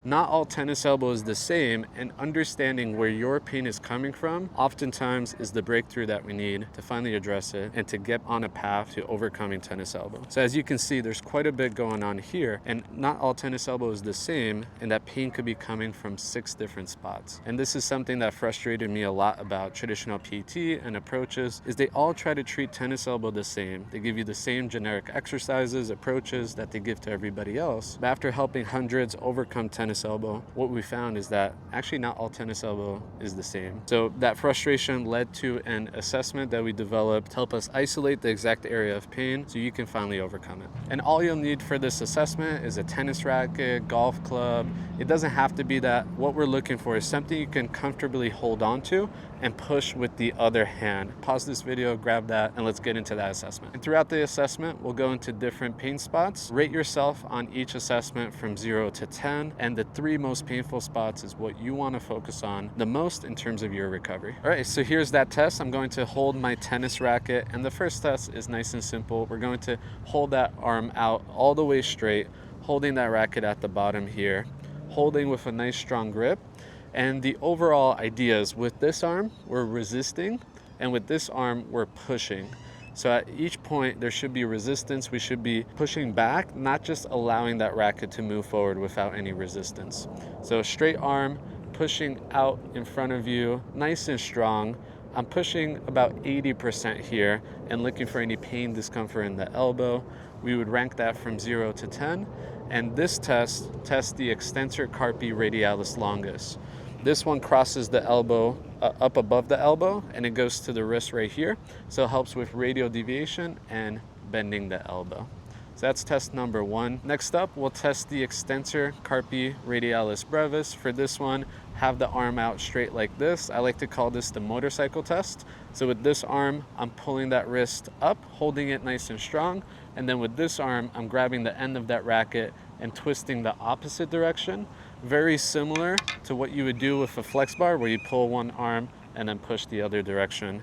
Not all tennis elbow is the same, and understanding where your pain is coming from oftentimes is the breakthrough that we need to finally address it and to get on a path to overcoming tennis elbow. So as you can see, there's quite a bit going on here, and not all tennis elbow is the same, and that pain could be coming from 6 different spots. And this is something that frustrated me a lot about traditional PT and approaches, is they all try to treat tennis elbow the same. They give you the same generic exercises, approaches that they give to everybody else. But after helping hundreds overcome tennis elbow, what we found is that actually not all tennis elbow is the same. So that frustration led to an assessment that we developed to help us isolate the exact area of pain so you can finally overcome it. And all you'll need for this assessment is a tennis racket, golf club. It doesn't have to be that. What we're looking for is something you can comfortably hold on to and push with the other hand. Pause this video, grab that, and let's get into that assessment. And throughout the assessment, we'll go into different pain spots. Rate yourself on each assessment from 0 to 10, and the 3 most painful spots is what you want to focus on the most in terms of your recovery. All right, so here's that test. I'm going to hold my tennis racket, and the first test is nice and simple. We're going to hold that arm out all the way straight, holding that racket at the bottom here, holding with a nice strong grip. And the overall idea is with this arm, we're resisting, and with this arm, we're pushing. So at each point, there should be resistance. We should be pushing back, not just allowing that racket to move forward without any resistance. So straight arm, pushing out in front of you, nice and strong. I'm pushing about 80% here and looking for any pain, discomfort in the elbow. We would rank that from 0 to 10. And this test tests the extensor carpi radialis longus. This one crosses the elbow up above the elbow, and it goes to the wrist right here. So it helps with radial deviation and bending the elbow. So that's test number 1. Next up, we'll test the extensor carpi radialis brevis. For this one, have the arm out straight like this. I like to call this the motorcycle test. So with this arm, I'm pulling that wrist up, holding it nice and strong. And then with this arm, I'm grabbing the end of that racket and twisting the opposite direction. Very similar to what you would do with a flex bar, where you pull one arm and then push the other direction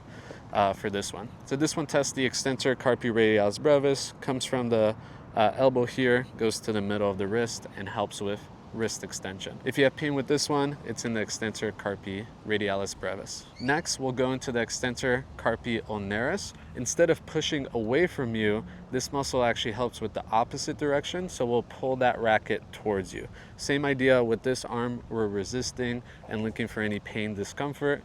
for this one. So this one tests the extensor carpi radialis brevis, comes from the elbow here, goes to the middle of the wrist, and helps with wrist extension. If you have pain with this one, it's in the extensor carpi radialis brevis. Next, we'll go into the extensor carpi ulnaris. Instead of pushing away from you, this muscle actually helps with the opposite direction, so we'll pull that racket towards you. Same idea with this arm, we're resisting and looking for any pain, discomfort.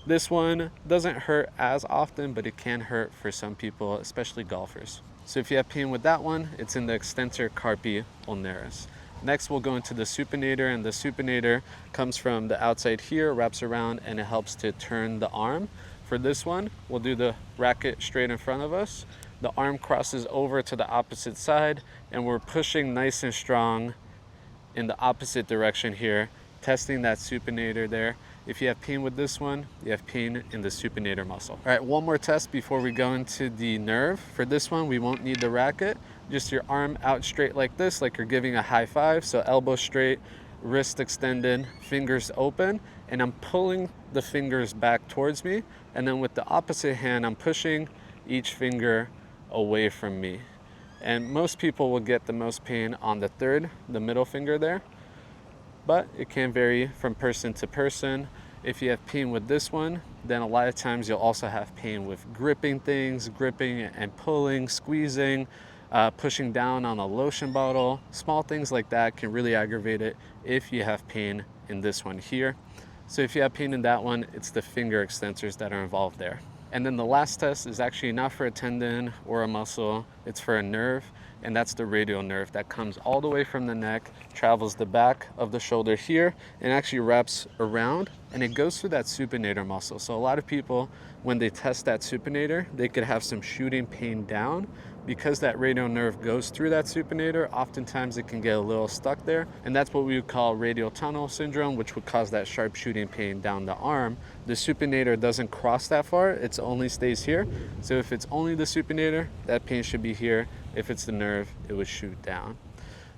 This one doesn't hurt as often, but it can hurt for some people, especially golfers. So if you have pain with that one, it's in the extensor carpi ulnaris. Next, we'll go into the supinator, and the supinator comes from the outside here, wraps around, and it helps to turn the arm. For this one, we'll do the racket straight in front of us. The arm crosses over to the opposite side, and we're pushing nice and strong in the opposite direction here, testing that supinator there. If you have pain with this one, you have pain in the supinator muscle. All right, one more test before we go into the nerve. For this one, we won't need the racket. Just your arm out straight like this, like you're giving a high five. So elbow straight, wrist extended, fingers open, and I'm pulling the fingers back towards me. And then with the opposite hand, I'm pushing each finger away from me. And most people will get the most pain on the third, the middle finger there, but it can vary from person to person. If you have pain with this one, then a lot of times you'll also have pain with gripping things, gripping and pulling, squeezing, pushing down on a lotion bottle. Small things like that can really aggravate it if you have pain in this one here. So if you have pain in that one, it's the finger extensors that are involved there. And then the last test is actually not for a tendon or a muscle, it's for a nerve, and that's the radial nerve that comes all the way from the neck, travels the back of the shoulder here, and actually wraps around, and it goes through that supinator muscle. So a lot of people, when they test that supinator, they could have some shooting pain down. Because that radial nerve goes through that supinator, oftentimes it can get a little stuck there, and that's what we would call radial tunnel syndrome, which would cause that sharp shooting pain down the arm. The supinator doesn't cross that far, it only stays here. So if it's only the supinator, that pain should be here. If it's the nerve, it would shoot down.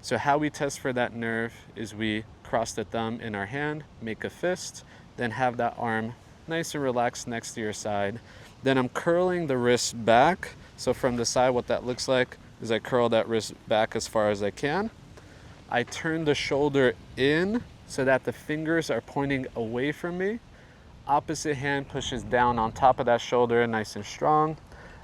So how we test for that nerve is we cross the thumb in our hand, make a fist, then have that arm nice and relaxed next to your side. Then I'm curling the wrist back. So from the side, what that looks like is I curl that wrist back as far as I can. I turn the shoulder in so that the fingers are pointing away from me. Opposite hand pushes down on top of that shoulder, nice and strong.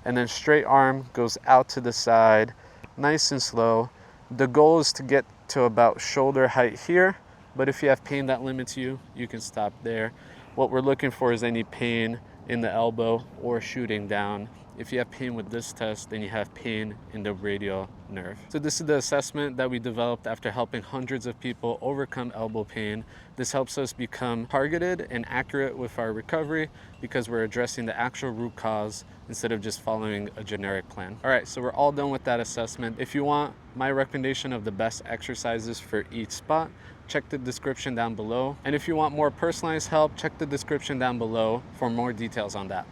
And then straight arm goes out to the side, nice and slow. The goal is to get to about shoulder height here, but if you have pain that limits you, you can stop there. What we're looking for is any pain in the elbow or shooting down. If you have pain with this test, then you have pain in the radial nerve. So this is the assessment that we developed after helping hundreds of people overcome elbow pain. This helps us become targeted and accurate with our recovery because we're addressing the actual root cause instead of just following a generic plan. All right, so we're all done with that assessment. If you want my recommendation of the best exercises for each spot, check the description down below. And if you want more personalized help, check the description down below for more details on that.